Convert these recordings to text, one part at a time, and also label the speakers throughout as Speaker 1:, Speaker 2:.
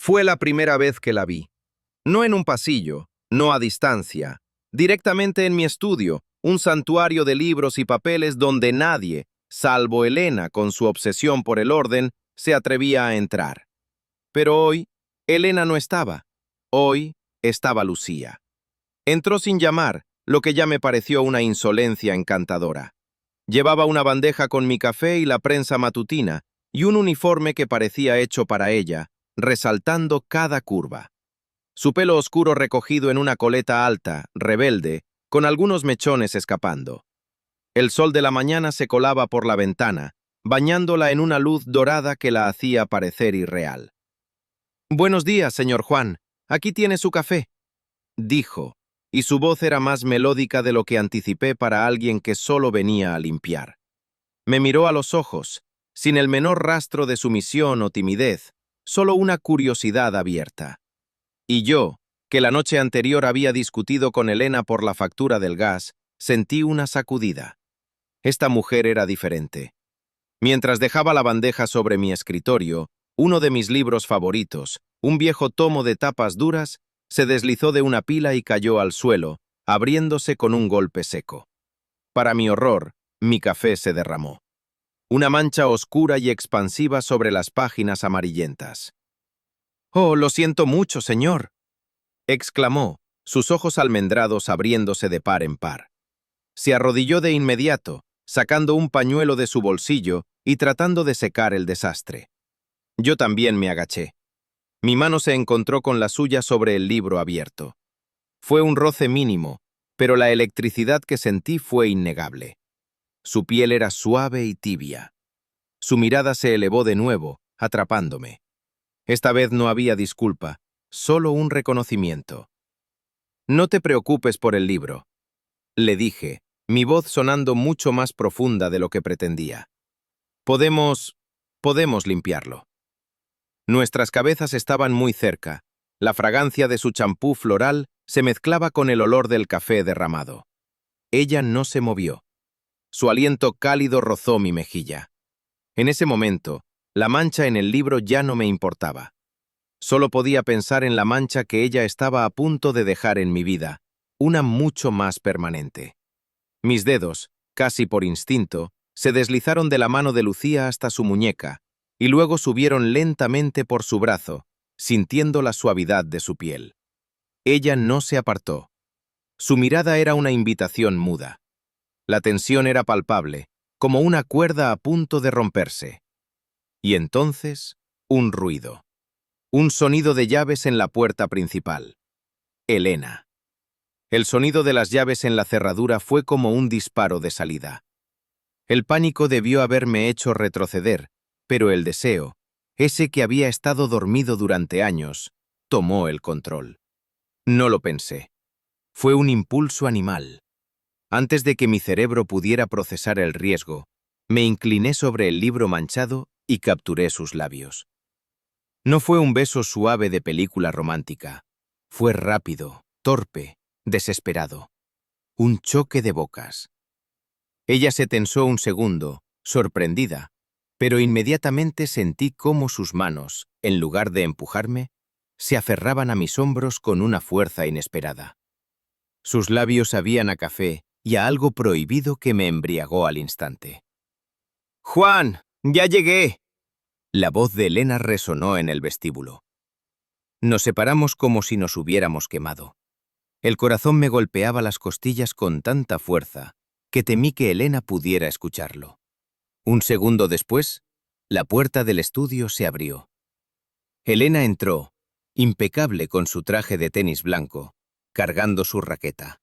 Speaker 1: Fue la primera vez que la vi. No en un pasillo, no a distancia, directamente en mi estudio, un santuario de libros y papeles donde nadie, salvo Elena con su obsesión por el orden, se atrevía a entrar. Pero hoy, Elena no estaba. Hoy estaba Lucía. Entró sin llamar, lo que ya me pareció una insolencia encantadora. Llevaba una bandeja con mi café y la prensa matutina, y un uniforme que parecía hecho para ella, resaltando cada curva. Su pelo oscuro recogido en una coleta alta, rebelde, con algunos mechones escapando. El sol de la mañana se colaba por la ventana, bañándola en una luz dorada que la hacía parecer irreal. «Buenos días, señor Juan. Aquí tiene su café», dijo, y su voz era más melódica de lo que anticipé para alguien que solo venía a limpiar. Me miró a los ojos, sin el menor rastro de sumisión o timidez, solo una curiosidad abierta. Y yo, que la noche anterior había discutido con Elena por la factura del gas, sentí una sacudida. Esta mujer era diferente. Mientras dejaba la bandeja sobre mi escritorio, uno de mis libros favoritos, un viejo tomo de tapas duras, se deslizó de una pila y cayó al suelo, abriéndose con un golpe seco. Para mi horror, mi café se derramó. Una mancha oscura y expansiva sobre las páginas amarillentas. «Oh, lo siento mucho, señor», exclamó, sus ojos almendrados abriéndose de par en par. Se arrodilló de inmediato, sacando un pañuelo de su bolsillo y tratando de secar el desastre. Yo también me agaché. Mi mano se encontró con la suya sobre el libro abierto. Fue un roce mínimo, pero la electricidad que sentí fue innegable. Su piel era suave y tibia. Su mirada se elevó de nuevo, atrapándome. Esta vez no había disculpa, solo un reconocimiento. «No te preocupes por el libro», le dije, mi voz sonando mucho más profunda de lo que pretendía. Podemos limpiarlo». Nuestras cabezas estaban muy cerca. La fragancia de su champú floral se mezclaba con el olor del café derramado. Ella no se movió. Su aliento cálido rozó mi mejilla. En ese momento, la mancha en el libro ya no me importaba. Solo podía pensar en la mancha que ella estaba a punto de dejar en mi vida, una mucho más permanente. Mis dedos, casi por instinto, se deslizaron de la mano de Lucía hasta su muñeca, y luego subieron lentamente por su brazo, sintiendo la suavidad de su piel. Ella no se apartó. Su mirada era una invitación muda. La tensión era palpable, como una cuerda a punto de romperse. Y entonces, un ruido. Un sonido de llaves en la puerta principal. Elena. El sonido de las llaves en la cerradura fue como un disparo de salida. El pánico debió haberme hecho retroceder, pero el deseo, ese que había estado dormido durante años, tomó el control. No lo pensé. Fue un impulso animal. Antes de que mi cerebro pudiera procesar el riesgo, me incliné sobre el libro manchado y capturé sus labios. No fue un beso suave de película romántica. Fue rápido, torpe, desesperado. Un choque de bocas. Ella se tensó un segundo, sorprendida, pero inmediatamente sentí cómo sus manos, en lugar de empujarme, se aferraban a mis hombros con una fuerza inesperada. Sus labios sabían a café y a algo prohibido que me embriagó al instante. «Juan, ya llegué». La voz de Elena resonó en el vestíbulo. Nos separamos como si nos hubiéramos quemado. El corazón me golpeaba las costillas con tanta fuerza que temí que Elena pudiera escucharlo. Un segundo después, la puerta del estudio se abrió. Elena entró, impecable con su traje de tenis blanco, cargando su raqueta.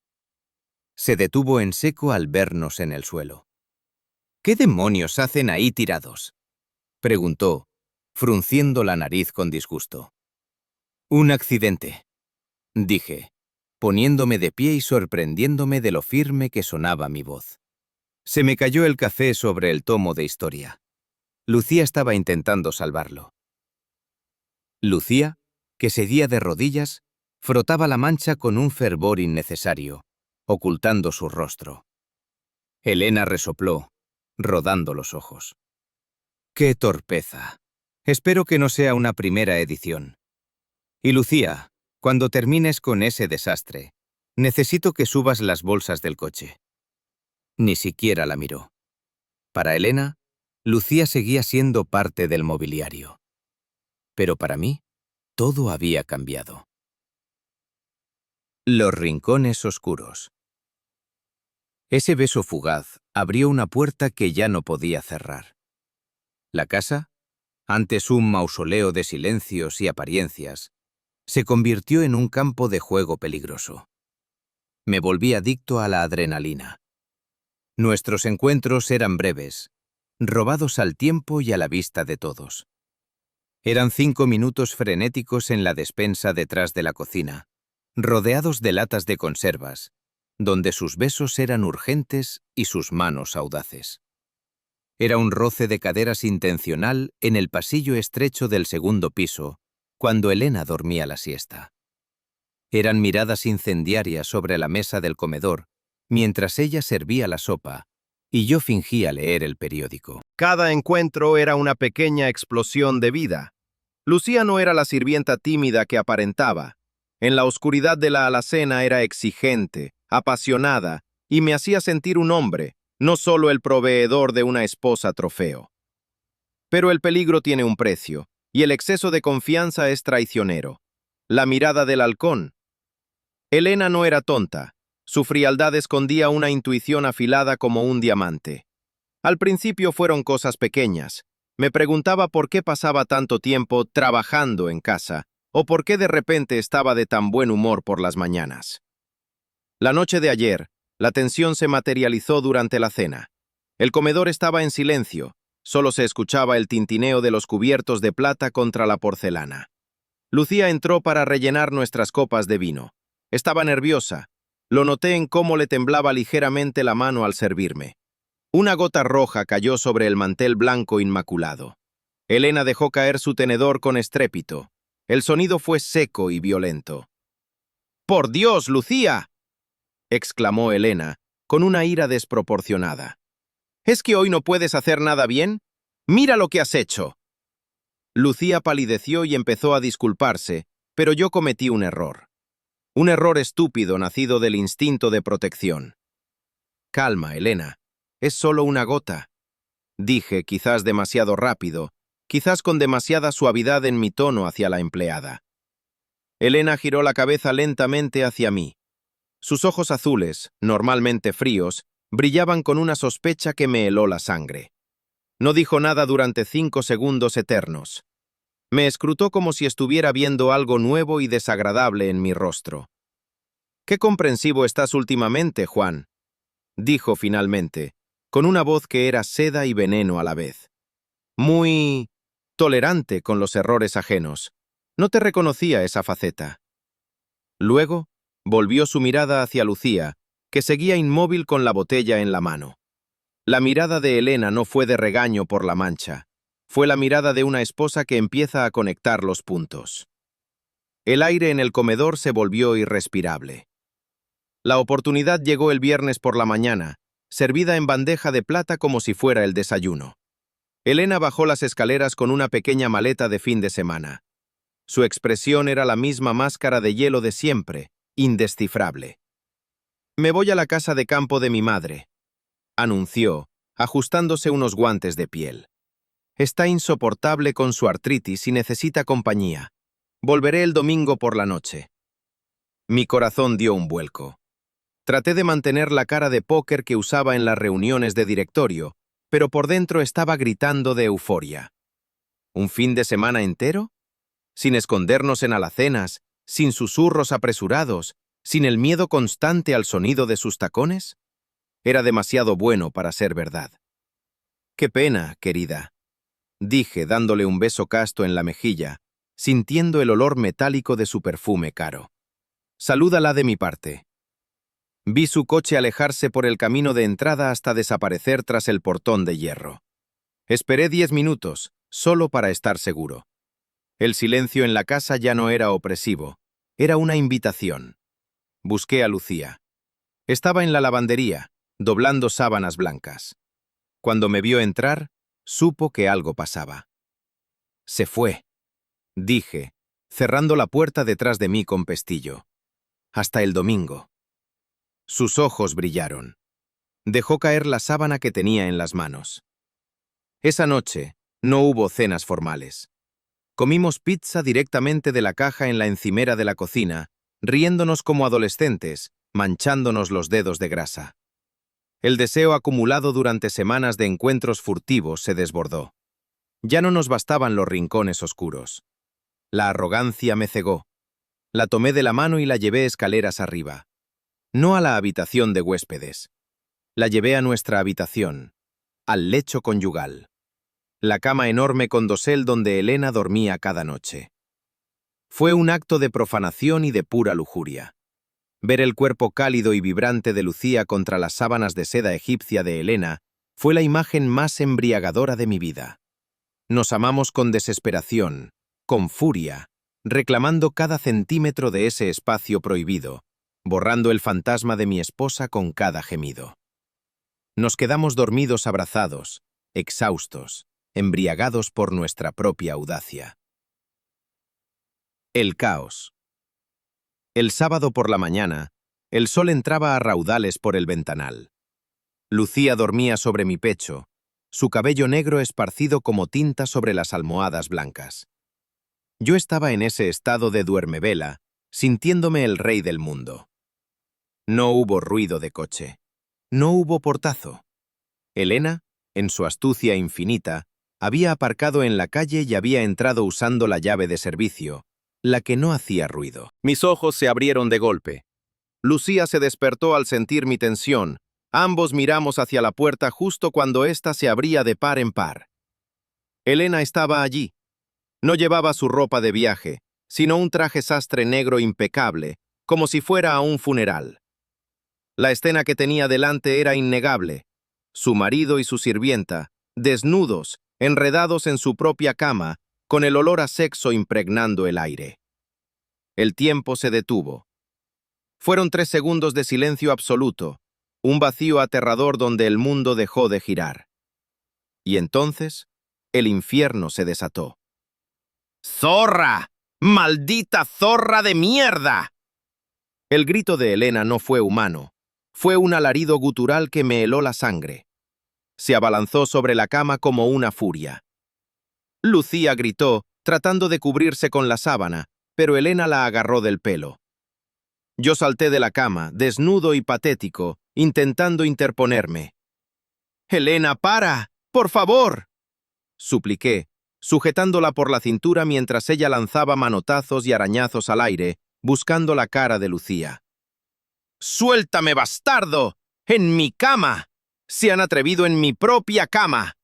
Speaker 1: Se detuvo en seco al vernos en el suelo. «¿Qué demonios hacen ahí tirados?», preguntó, frunciendo la nariz con disgusto. «Un accidente», dije, poniéndome de pie y sorprendiéndome de lo firme que sonaba mi voz. Se me cayó el café sobre el tomo de historia. Lucía estaba intentando salvarlo. Lucía, que seguía de rodillas, frotaba la mancha con un fervor innecesario, ocultando su rostro. Elena resopló, rodando los ojos. «¡Qué torpeza! Espero que no sea una primera edición».
Speaker 2: Y Lucía, cuando termines con ese desastre, necesito que subas las bolsas del coche. Ni siquiera la miró. Para Elena, Lucía seguía siendo parte del mobiliario. Pero para mí, todo había cambiado. Los rincones oscuros. Ese beso fugaz abrió una puerta que ya no podía cerrar. La casa, antes un mausoleo de silencios y apariencias, se convirtió en un campo de juego peligroso. Me volví adicto a la adrenalina. Nuestros encuentros eran breves, robados al tiempo y a la vista de todos. Eran 5 minutos frenéticos en la despensa detrás de la cocina, rodeados de latas de conservas, donde sus besos eran urgentes y sus manos audaces. Era un roce de caderas intencional en el pasillo estrecho del segundo piso, cuando Elena dormía la siesta. Eran miradas incendiarias sobre la mesa del comedor, mientras ella servía la sopa, y yo fingía leer el periódico.
Speaker 1: Cada encuentro era una pequeña explosión de vida. Lucía no era la sirvienta tímida que aparentaba. En la oscuridad de la alacena era exigente, apasionada, y me hacía sentir un hombre, no solo el proveedor de una esposa trofeo. Pero el peligro tiene un precio, y el exceso de confianza es traicionero. La mirada del halcón. Elena no era tonta. Su frialdad escondía una intuición afilada como un diamante. Al principio fueron cosas pequeñas. Me preguntaba por qué pasaba tanto tiempo trabajando en casa, o por qué de repente estaba de tan buen humor por las mañanas. La noche de ayer, la tensión se materializó durante la cena. El comedor estaba en silencio, solo se escuchaba el tintineo de los cubiertos de plata contra la porcelana. Lucía entró para rellenar nuestras copas de vino. Estaba nerviosa. Lo noté en cómo le temblaba ligeramente la mano al servirme. Una gota roja cayó sobre el mantel blanco inmaculado. Elena dejó caer su tenedor con estrépito. El sonido fue seco y violento. ¡Por Dios, Lucía!, exclamó Elena, con una ira desproporcionada. ¿Es que hoy no puedes hacer nada bien? ¡Mira lo que has hecho! Lucía palideció y empezó a disculparse, pero yo cometí un error. Un error estúpido nacido del instinto de protección. Calma, Elena. Es solo una gota. Dije, quizás demasiado rápido, quizás con demasiada suavidad en mi tono hacia la empleada. Elena giró la cabeza lentamente hacia mí. Sus ojos azules, normalmente fríos, brillaban con una sospecha que me heló la sangre. No dijo nada durante 5 segundos eternos. Me escrutó como si estuviera viendo algo nuevo y desagradable en mi rostro. «Qué comprensivo estás últimamente, Juan», dijo finalmente, con una voz que era seda y veneno a la vez. «Muy tolerante con los errores ajenos. No te reconocía esa faceta». Luego, volvió su mirada hacia Lucía, que seguía inmóvil con la botella en la mano. La mirada de Elena no fue de regaño por la mancha. Fue la mirada de una esposa que empieza a conectar los puntos. El aire en el comedor se volvió irrespirable. La oportunidad llegó el viernes por la mañana, servida en bandeja de plata como si fuera el desayuno. Elena bajó las escaleras con una pequeña maleta de fin de semana. Su expresión era la misma máscara de hielo de siempre, indescifrable. «Me voy a la casa de campo de mi madre», anunció, ajustándose unos guantes de piel. «Está insoportable con su artritis y necesita compañía. Volveré el domingo por la noche». Mi corazón dio un vuelco. Traté de mantener la cara de póker que usaba en las reuniones de directorio, pero por dentro estaba gritando de euforia. ¿Un fin de semana entero? Sin escondernos en alacenas, sin susurros apresurados, sin el miedo constante al sonido de sus tacones. Era demasiado bueno para ser verdad. «Qué pena, querida», dije dándole un beso casto en la mejilla, sintiendo el olor metálico de su perfume caro. «Salúdala de mi parte». Vi su coche alejarse por el camino de entrada hasta desaparecer tras el portón de hierro. Esperé 10 minutos, solo para estar seguro. El silencio en la casa ya no era opresivo, era una invitación. Busqué a Lucía. Estaba en la lavandería, doblando sábanas blancas. Cuando me vio entrar, supo que algo pasaba. «Se fue», dije,
Speaker 2: cerrando la puerta detrás de mí con pestillo. Hasta el domingo. Sus ojos brillaron. Dejó caer la sábana que tenía en las manos. Esa noche no hubo cenas formales. Comimos pizza directamente de la caja en la encimera de la cocina, riéndonos como adolescentes, manchándonos los dedos de grasa. El deseo acumulado durante semanas de encuentros furtivos se desbordó. Ya no nos bastaban los rincones oscuros. La arrogancia me cegó. La tomé de la mano y la llevé escaleras arriba. No a la habitación de huéspedes. La llevé a nuestra habitación, al lecho conyugal. La cama enorme con dosel donde Elena dormía cada noche. Fue un acto de profanación y de pura lujuria. Ver el cuerpo cálido y vibrante de Lucía contra las sábanas de seda egipcia de Elena fue la imagen más embriagadora de mi vida. Nos amamos con desesperación, con furia, reclamando cada centímetro de ese espacio prohibido, borrando el fantasma de mi esposa con cada gemido. Nos quedamos dormidos abrazados, exhaustos, embriagados por nuestra propia audacia. El caos. El sábado por la mañana, el sol entraba a raudales por el ventanal. Lucía dormía sobre mi pecho, su cabello negro esparcido como tinta sobre las almohadas blancas. Yo estaba en ese estado de duermevela, sintiéndome el rey del mundo. No hubo ruido de coche. No hubo portazo. Elena, en su astucia infinita, había aparcado en la calle y había entrado usando la llave de servicio, la que no hacía ruido.
Speaker 1: Mis ojos se abrieron de golpe. Lucía se despertó al sentir mi tensión. Ambos miramos hacia la puerta justo cuando ésta se abría de par en par. Elena estaba allí. No llevaba su ropa de viaje, sino un traje sastre negro impecable, como si fuera a un funeral. La escena que tenía delante era innegable. Su marido y su sirvienta, desnudos, enredados en su propia cama, con el olor a sexo impregnando el aire. El tiempo se detuvo. Fueron 3 segundos de silencio absoluto, un vacío aterrador donde el mundo dejó de girar. Y entonces, el infierno se desató. ¡Zorra! ¡Maldita zorra de mierda! El grito de Elena no fue humano. Fue un alarido gutural que me heló la sangre. Se abalanzó sobre la cama como una furia. Lucía gritó, tratando de cubrirse con la sábana, pero Elena la agarró del pelo. Yo salté de la cama, desnudo y patético, intentando interponerme. «Elena, para, por favor», supliqué, sujetándola por la cintura mientras ella lanzaba manotazos y arañazos al aire, buscando la cara de Lucía. «¡Suéltame, bastardo! ¡En mi cama! ¡Se han atrevido en mi propia cama!»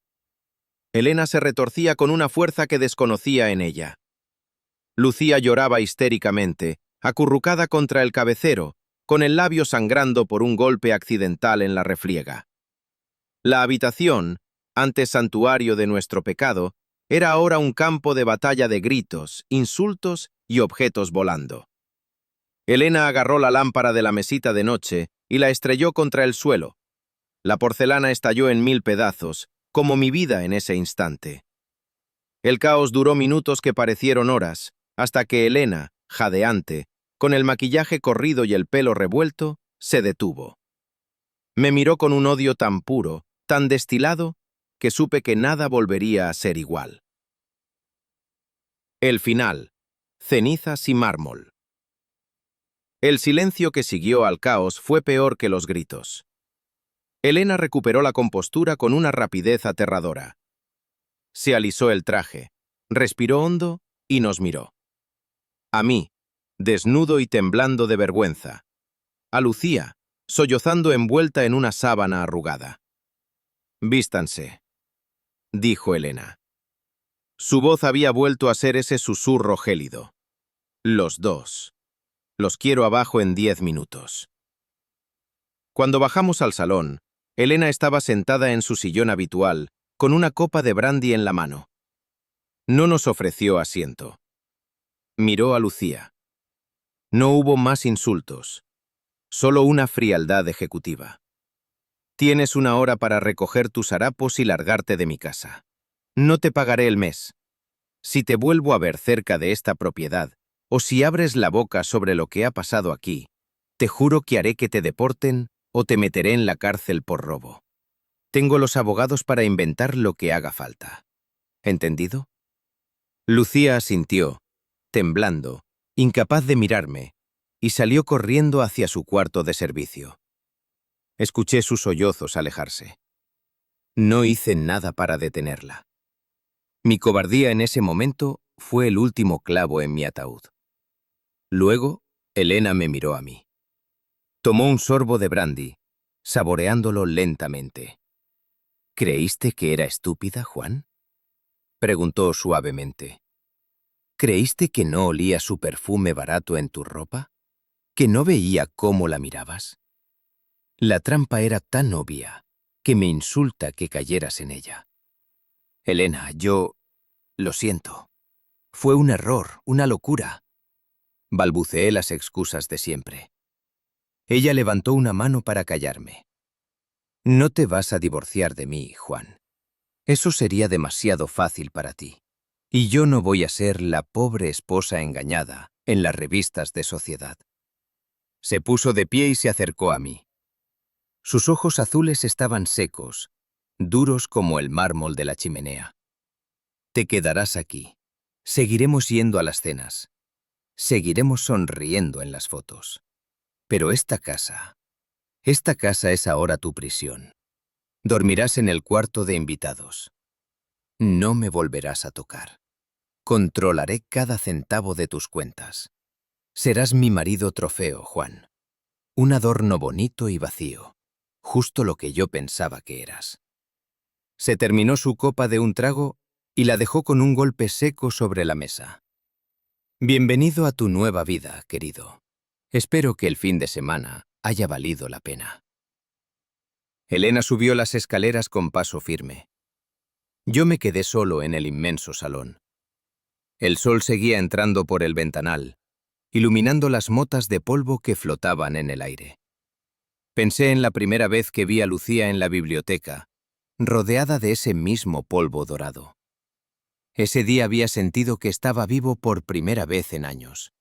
Speaker 1: Elena se retorcía con una fuerza que desconocía en ella. Lucía lloraba histéricamente, acurrucada contra el cabecero, con el labio sangrando por un golpe accidental en la refriega. La habitación, antes santuario de nuestro pecado, era ahora un campo de batalla de gritos, insultos y objetos volando. Elena agarró la lámpara de la mesita de noche y la estrelló contra el suelo. La porcelana estalló en 1000 pedazos, como mi vida en ese instante. El caos duró minutos que parecieron horas, hasta que Elena, jadeante, con el maquillaje corrido y el pelo revuelto, se detuvo. Me miró con un odio tan puro, tan destilado, que supe que nada volvería a ser igual. El final. Cenizas y mármol. El silencio que siguió al caos fue peor que los gritos. Elena recuperó la compostura con una rapidez aterradora. Se alisó el traje, respiró hondo y nos miró. A mí, desnudo y temblando de vergüenza. A Lucía, sollozando envuelta en una sábana arrugada. «Vístanse», dijo Elena. Su voz había vuelto a ser ese susurro gélido. «Los dos. Los quiero abajo en 10 minutos». Cuando bajamos al salón, Elena estaba sentada en su sillón habitual, con una copa de brandy en la mano. No nos ofreció asiento. Miró a Lucía. No hubo más insultos, solo una frialdad ejecutiva. «Tienes 1 hora para recoger tus harapos y largarte de mi casa. No te pagaré el mes. Si te vuelvo a ver cerca de esta propiedad,
Speaker 2: o si abres la boca sobre lo que ha pasado aquí, te juro que haré que te deporten o te meteré en la cárcel por robo. Tengo los abogados para inventar lo que haga falta. ¿Entendido? Lucía asintió, temblando, incapaz de mirarme, y salió corriendo hacia su cuarto de servicio. Escuché sus sollozos alejarse. No hice nada para detenerla. Mi cobardía en ese momento fue el último clavo en mi ataúd. Luego, Elena me miró a mí. Tomó un sorbo de brandy, saboreándolo lentamente. ¿Creíste que era estúpida, Juan? Preguntó suavemente. ¿Creíste que no olía su perfume barato en tu ropa? ¿Que no veía cómo la mirabas? La trampa era tan obvia que me insulta que cayeras en ella. Elena, lo siento. Fue un error, una locura. Balbuceé las excusas de siempre. Ella levantó una mano para callarme. No te vas a divorciar de mí, Juan. Eso sería demasiado fácil para ti. Y yo no voy a ser la pobre esposa engañada en las revistas de sociedad. Se puso de pie y se acercó a mí. Sus ojos azules estaban secos, duros como el mármol de la chimenea. Te quedarás aquí. Seguiremos yendo a las cenas. Seguiremos sonriendo en las fotos. Pero esta casa es ahora tu prisión. Dormirás en el cuarto de invitados. No me volverás a tocar. Controlaré cada centavo de tus cuentas. Serás mi marido trofeo, Juan. Un adorno bonito y vacío. Justo lo que yo pensaba que eras. Se terminó su copa de un trago y la dejó con un golpe seco sobre la mesa. Bienvenido a tu nueva vida, querido. Espero que el fin de semana haya valido la pena. Elena subió las escaleras con paso firme. Yo me quedé solo en el inmenso salón. El sol seguía entrando por el ventanal, iluminando las motas de polvo que flotaban en el aire. Pensé en la primera vez que vi a Lucía en la biblioteca, rodeada de ese mismo polvo dorado. Ese día había sentido que estaba vivo por primera vez en años.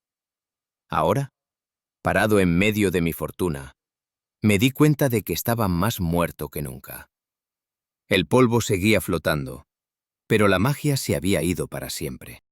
Speaker 2: Ahora, parado en medio de mi fortuna, me di cuenta de que estaba más muerto que nunca. El polvo seguía flotando, pero la magia se había ido para siempre.